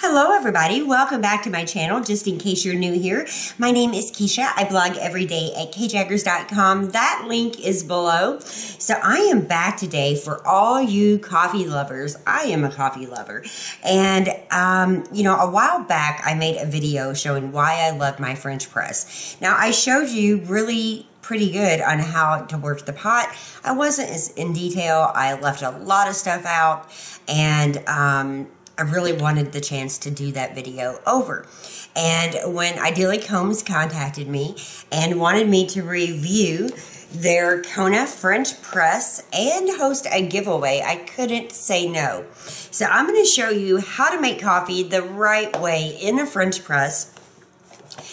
Hello everybody, welcome back to my channel. Just in case you're new here, my name is Kisha. I blog every day at kjaggers.com. That link is below. So I am back today for all you coffee lovers. I am a coffee lover. And, a while back I made a video showing why I love my French press. Now I showed you really pretty good on how to work the pot. I wasn't as in detail. I left a lot of stuff out, and I really wanted the chance to do that video over. And when Idyllic Homes contacted me and wanted me to review their Kona French press and host a giveaway, I couldn't say no. So I'm going to show you how to make coffee the right way in a French press.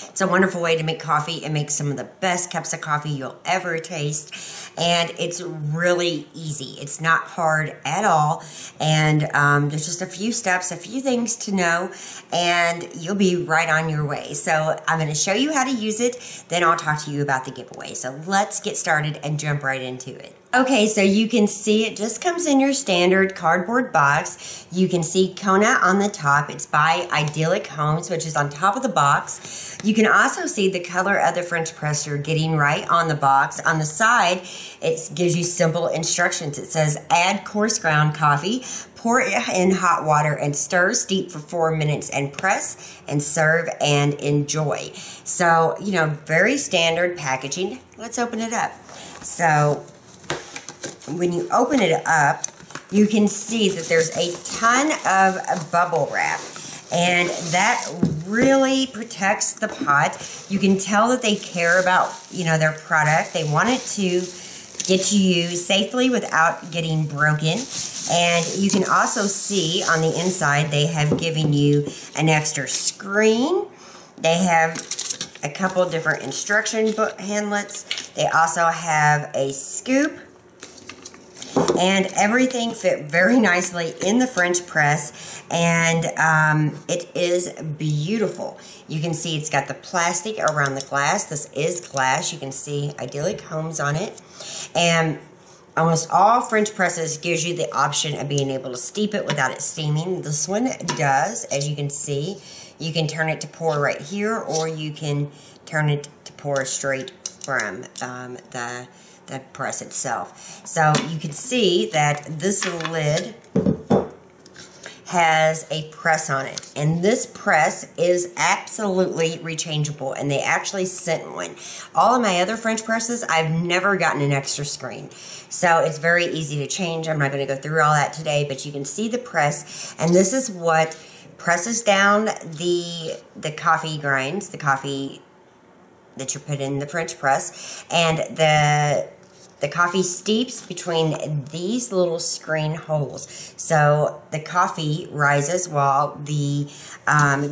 It's a wonderful way to make coffee and make some of the best cups of coffee you'll ever taste. And it's really easy. It's not hard at all. And there's just a few steps, a few things to know, and you'll be right on your way. So I'm going to show you how to use it. Then I'll talk to you about the giveaway. So let's get started and jump right into it. Okay, so you can see it just comes in your standard cardboard box. You can see Kona on the top. It's by Idyllic Homes, which is on top of the box. You can also see the color of the French press you're getting right on the box. On the side, it gives you simple instructions. It says, add coarse ground coffee, pour it in hot water and stir, steep for 4 minutes and press and serve and enjoy. So, very standard packaging. Let's open it up. So, when you open it up, you can see that there's a ton of bubble wrap, and that really protects the pot. You can tell that they care about, their product. They want it to get to you safely without getting broken. And you can also see on the inside, they have given you an extra screen. They have a couple different instruction book handlets. They also have a scoop. And everything fit very nicely in the French press, and it is beautiful. You can see it's got the plastic around the glass. This is glass. You can see Idyllic Homes on it. And almost all French presses gives you the option of being able to steep it without it steaming. This one does, as you can see. You can turn it to pour right here, or you can turn it to pour straight from the press itself. So you can see that this lid has a press on it, and this press is absolutely rechangeable, and they actually sent one. All of my other French presses, I've never gotten an extra screen, so it's very easy to change. I'm not going to go through all that today, but you can see the press, and this is what presses down the coffee grinds, the coffee that you put in the French press, and the coffee steeps between these little screen holes. So the coffee rises while the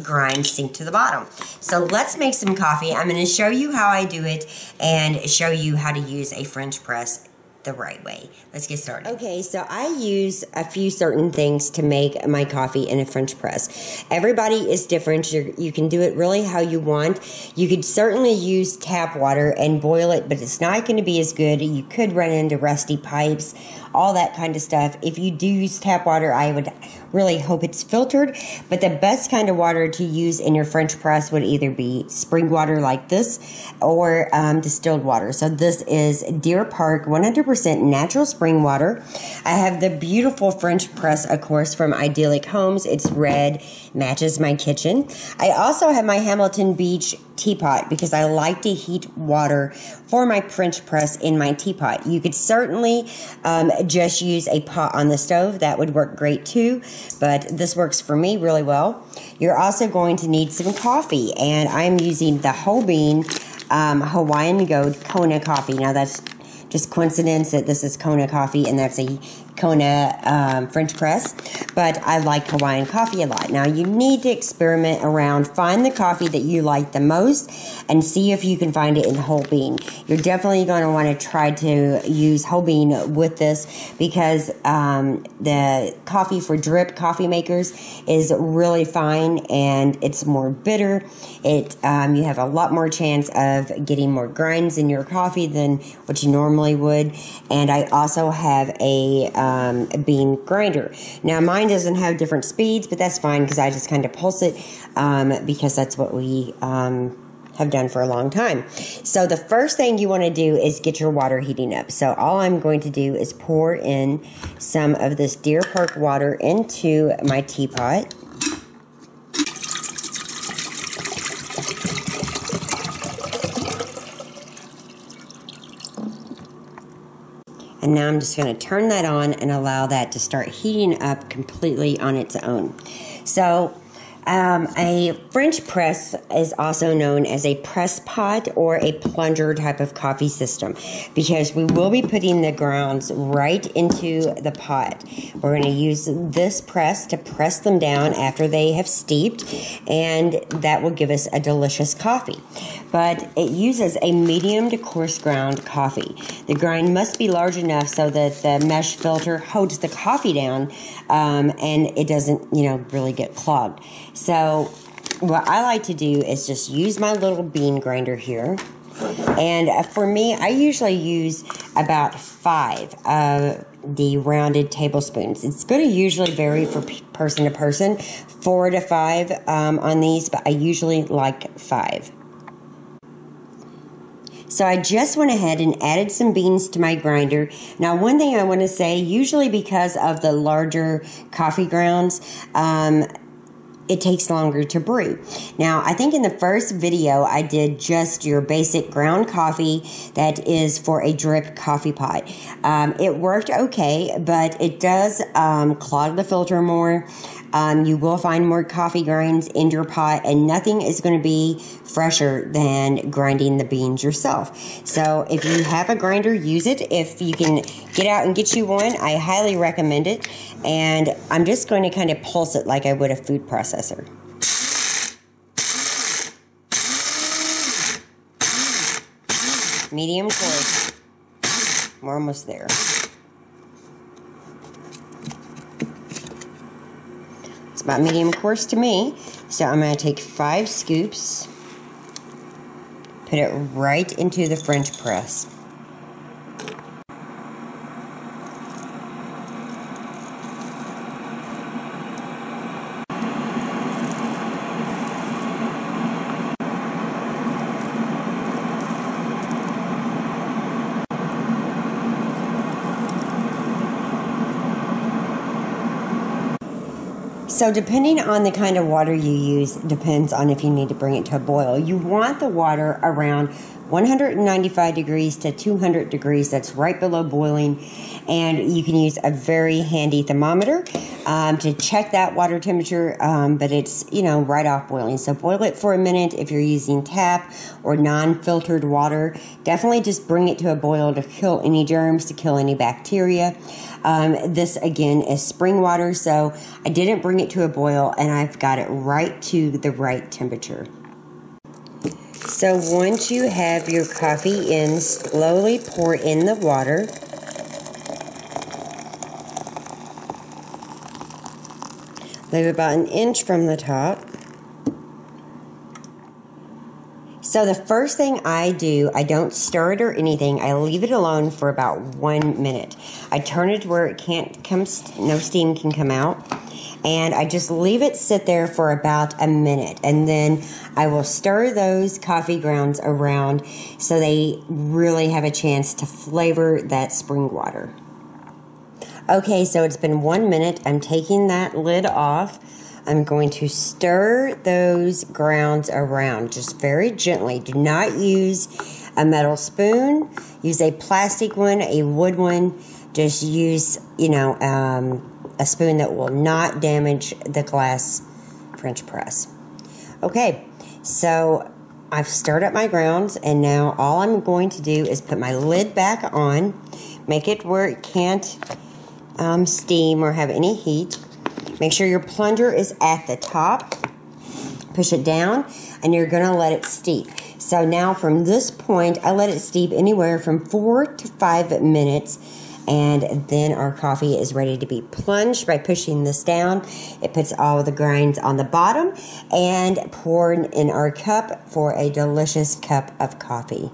grinds sink to the bottom. So let's make some coffee. I'm going to show you how I do it and show you how to use a French press the right way. Let's get started. Okay, so I use a few certain things to make my coffee in a French press. Everybody is different. You can do it really how you want. You could certainly use tap water and boil it, but it's not going to be as good. You could run into rusty pipes, all that kind of stuff. If you do use tap water, I would really hope it's filtered, but the best kind of water to use in your French press would either be spring water like this or distilled water. So this is Deer Park 100% natural spring water. I have the beautiful French press, of course, from Idyllic Homes. It's red, matches my kitchen. I also have my Hamilton Beach teapot because I like to heat water for my French press in my teapot. You could certainly just use a pot on the stove. That would work great too, but this works for me really well. You're also going to need some coffee, and I'm using the whole bean Hawaiian Gold Kona coffee. Now that's just coincidence that this is Kona coffee and that's a Kona French press, but I like Hawaiian coffee a lot. Now you need to experiment around, find the coffee that you like the most and see if you can find it in whole bean. You're definitely going to want to try to use whole bean with this because the coffee for drip coffee makers is really fine and it's more bitter. You have a lot more chance of getting more grinds in your coffee than what you normally would. And I also have a bean grinder. Now mine doesn't have different speeds, but that's fine because I just kind of pulse it because that's what we have done for a long time. So the first thing you want to do is get your water heating up. So all I'm going to do is pour in some of this Deer Park water into my teapot. And now I'm just going to turn that on and allow that to start heating up completely on its own. So a French press is also known as a press pot or a plunger type of coffee system because we will be putting the grounds right into the pot. We're going to use this press to press them down after they have steeped, and that will give us a delicious coffee. But it uses a medium to coarse ground coffee. The grind must be large enough so that the mesh filter holds the coffee down and it doesn't, really get clogged. So what I like to do is just use my little bean grinder here. And for me, I usually use about 5 of the rounded tablespoons. It's going to usually vary from person to person, 4 to 5 on these, but I usually like 5. So I just went ahead and added some beans to my grinder. Now, one thing I want to say, usually because of the larger coffee grounds, it takes longer to brew. Now, I think in the first video, I did just your basic ground coffee that is for a drip coffee pot. It worked okay, but it does clog the filter more. You will find more coffee grinds in your pot, and nothing is going to be fresher than grinding the beans yourself. So if you have a grinder, use it. If you can get out and get you one, I highly recommend it. And I'm just going to kind of pulse it like I would a food processor. Medium coarse. We're almost there. About medium coarse to me. So I'm going to take 5 scoops, put it right into the French press. So depending on the kind of water you use, depends on if you need to bring it to a boil. You want the water around 195 degrees to 200 degrees. That's right below boiling. And you can use a very handy thermometer to check that water temperature, but it's, right off boiling. So boil it for a minute if you're using tap or non-filtered water. Definitely just bring it to a boil to kill any germs, to kill any bacteria. This, again, is spring water, so I didn't bring it to a boil, and I've got it right to the right temperature. So once you have your coffee in, slowly pour in the water. Leave about an inch from the top. So the first thing I do, I don't stir it or anything. I leave it alone for about 1 minute. I turn it to where it can't come, no steam can come out. And I just leave it sit there for about a minute. And then I will stir those coffee grounds around so they really have a chance to flavor that spring water. Okay, so it's been 1 minute. I'm taking that lid off. I'm going to stir those grounds around just very gently. Do not use a metal spoon. Use a plastic one, a wood one. Just use, a spoon that will not damage the glass French press. Okay, so I've stirred up my grounds, and now all I'm going to do is put my lid back on, make it where it can't steam or have any heat. Make sure your plunger is at the top. Push it down, and you're going to let it steep. So now from this point, I let it steep anywhere from 4 to 5 minutes, and then our coffee is ready to be plunged by pushing this down. It puts all the grinds on the bottom and poured in our cup for a delicious cup of coffee.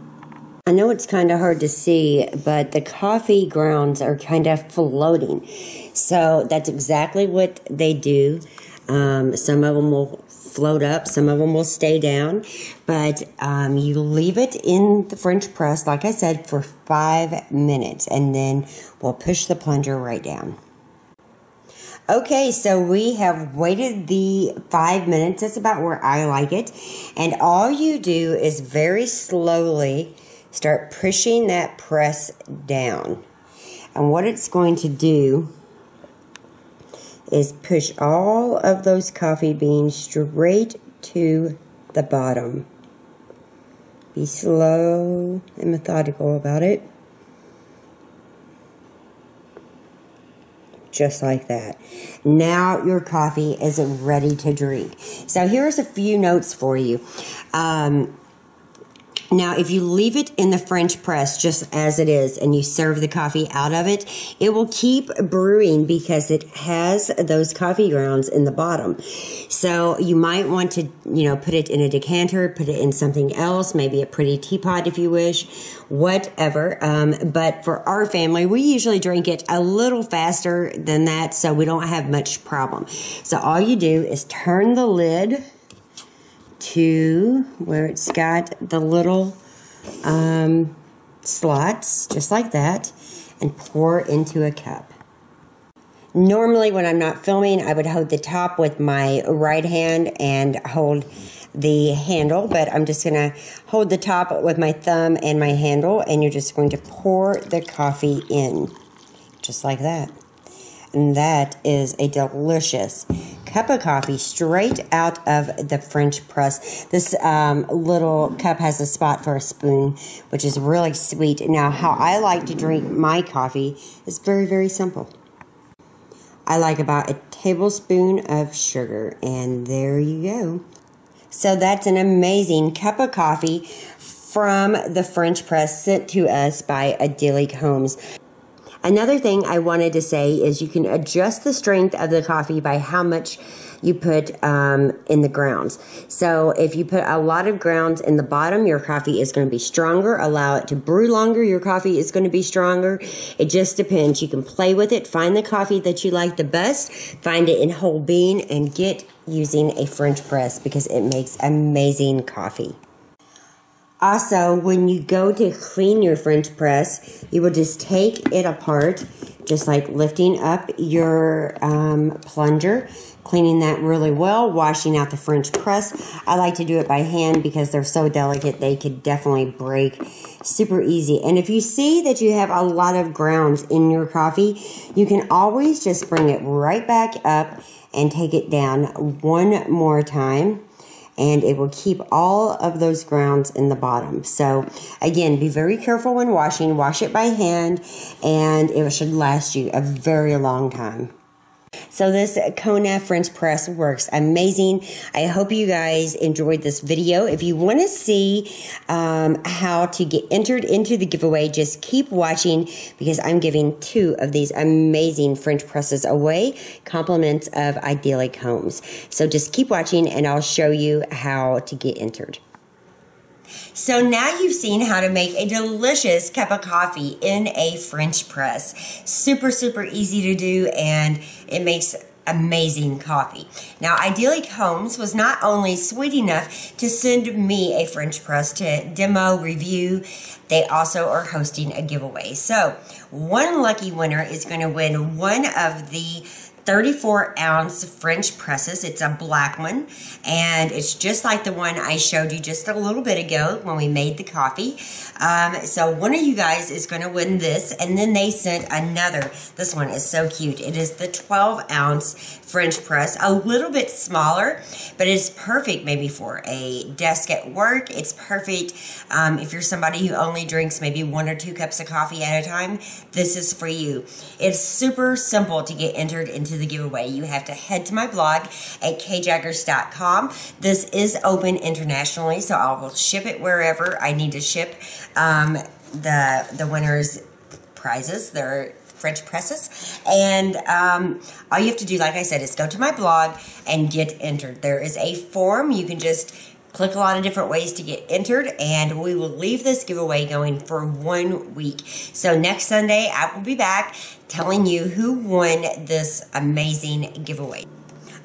I know it's kind of hard to see, but the coffee grounds are kind of floating. So that's exactly what they do. Some of them will float up, some of them will stay down, but you leave it in the French press, like I said, for 5 minutes, and then we'll push the plunger right down. Okay, so we have waited the 5 minutes. That's about where I like it. And all you do is very slowly start pushing that press down. And what it's going to do is push all of those coffee beans straight to the bottom. Be slow and methodical about it. Just like that. Now your coffee is ready to drink. So here's a few notes for you. Now, if you leave it in the French press just as it is and you serve the coffee out of it, it will keep brewing because it has those coffee grounds in the bottom. So you might want to, put it in a decanter, put it in something else, maybe a pretty teapot if you wish, whatever. But for our family, we usually drink it a little faster than that, so we don't have much problem. So all you do is turn the lid to where it's got the little slots, just like that, and pour into a cup. Normally, when I'm not filming, I would hold the top with my right hand and hold the handle, but I'm just going to hold the top with my thumb and my handle, and you're just going to pour the coffee in, just like that. And that is a delicious cup of coffee straight out of the French press. This little cup has a spot for a spoon, which is really sweet. Now, how I like to drink my coffee is very, very simple. I like about a tablespoon of sugar, and there you go. So that's an amazing cup of coffee from the French press sent to us by Idyllic Homes. Another thing I wanted to say is you can adjust the strength of the coffee by how much you put in the grounds. So if you put a lot of grounds in the bottom, your coffee is going to be stronger. Allow it to brew longer, your coffee is going to be stronger. It just depends. You can play with it. Find the coffee that you like the best. Find it in whole bean and get using a French press because it makes amazing coffee. Also, when you go to clean your French press, you will just take it apart, just like lifting up your plunger, cleaning that really well, washing out the French press. I like to do it by hand because they're so delicate, they could definitely break super easy. And if you see that you have a lot of grounds in your coffee, you can always just bring it right back up and take it down one more time. And it will keep all of those grounds in the bottom. So, again, be very careful when washing. Wash it by hand, and it should last you a very long time. So this Kona French press works amazing. I hope you guys enjoyed this video. If you want to see how to get entered into the giveaway, just keep watching because I'm giving 2 of these amazing French presses away, compliments of Idyllic Homes. So just keep watching and I'll show you how to get entered. So now you've seen how to make a delicious cup of coffee in a French press. Super, super easy to do, and it makes amazing coffee. Now, Idyllic Homes was not only sweet enough to send me a French press to demo, review, they also are hosting a giveaway. So, one lucky winner is going to win one of the 34-ounce French presses. It's a black one, and it's just like the one I showed you just a little bit ago when we made the coffee. So one of you guys is going to win this, and then they sent another. This one is so cute. It is the 12-ounce French press, a little bit smaller, but it's perfect maybe for a desk at work. It's perfect if you're somebody who only drinks maybe 1 or 2 cups of coffee at a time. This is for you. It's super simple to get entered into the giveaway. You have to head to my blog at kjaggers.com. This is open internationally, so I will ship it wherever I need to ship the winners' prizes. They're French presses, and all you have to do, like I said, is go to my blog and get entered. There is a form. You can just Click a lot of different ways to get entered, and we will leave this giveaway going for 1 week. So next Sunday, I will be back telling you who won this amazing giveaway.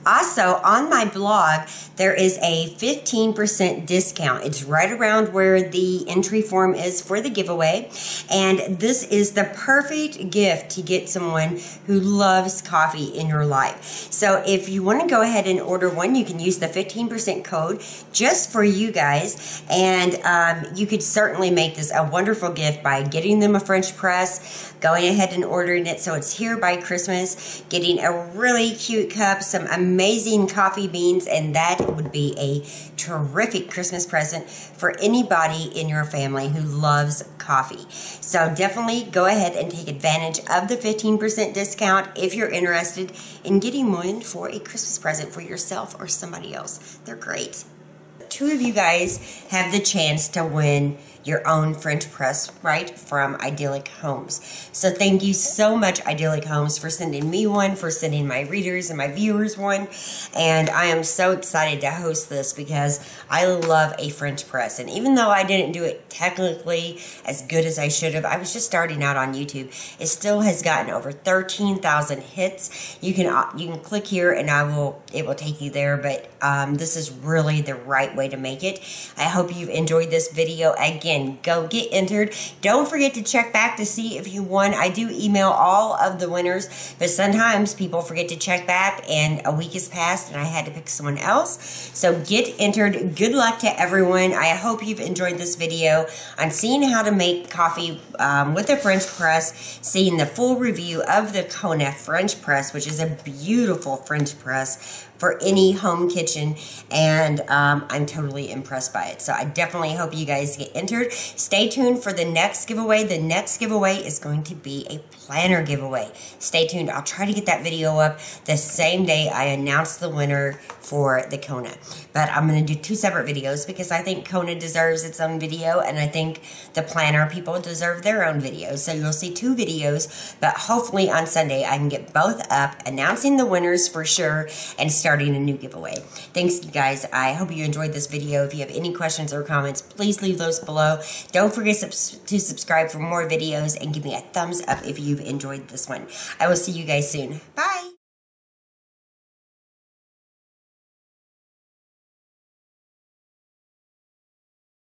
Also, on my blog, there is a 15% discount. It's right around where the entry form is for the giveaway. And this is the perfect gift to get someone who loves coffee in your life. So if you want to go ahead and order one, you can use the 15% code just for you guys. And you could certainly make this a wonderful gift by getting them a French press, going ahead and ordering it so it's here by Christmas, getting a really cute cup, some amazing coffee beans, and that would be a terrific Christmas present for anybody in your family who loves coffee. So definitely go ahead and take advantage of the 15% discount if you're interested in getting one for a Christmas present for yourself or somebody else. They're great. 2 of you guys have the chance to win your own French press right from Idyllic Homes. So thank you so much, Idyllic Homes, for sending me one, for sending my readers and my viewers one. And I am so excited to host this because I love a French press. And even though I didn't do it technically as good as I should have, I was just starting out on YouTube. It still has gotten over 13,000 hits. You can click here and it will take you there. But this is really the right way to make it. I hope you've enjoyed this video. Again, go get entered. Don't forget to check back to see if you won. I do email all of the winners, but sometimes people forget to check back and a week has passed and I had to pick someone else. So get entered. Good luck to everyone. I hope you've enjoyed this video on seeing how to make coffee with a French press, seeing the full review of the Kona French press, which is a beautiful French press for any home kitchen, and I'm totally impressed by it. So I definitely hope you guys get entered. Stay tuned for the next giveaway. The next giveaway is going to be a planner giveaway. Stay tuned. I'll try to get that video up the same day I announce the winner for the Kona. But I'm going to do 2 separate videos because I think Kona deserves its own video, and I think the planner people deserve their own videos. So you'll see 2 videos, but hopefully on Sunday I can get both up, announcing the winners for sure, and starting a new giveaway. Thanks, you guys. I hope you enjoyed this video. If you have any questions or comments, please leave those below. Don't forget to subscribe for more videos and give me a thumbs up if you've enjoyed this one. I will see you guys soon. Bye.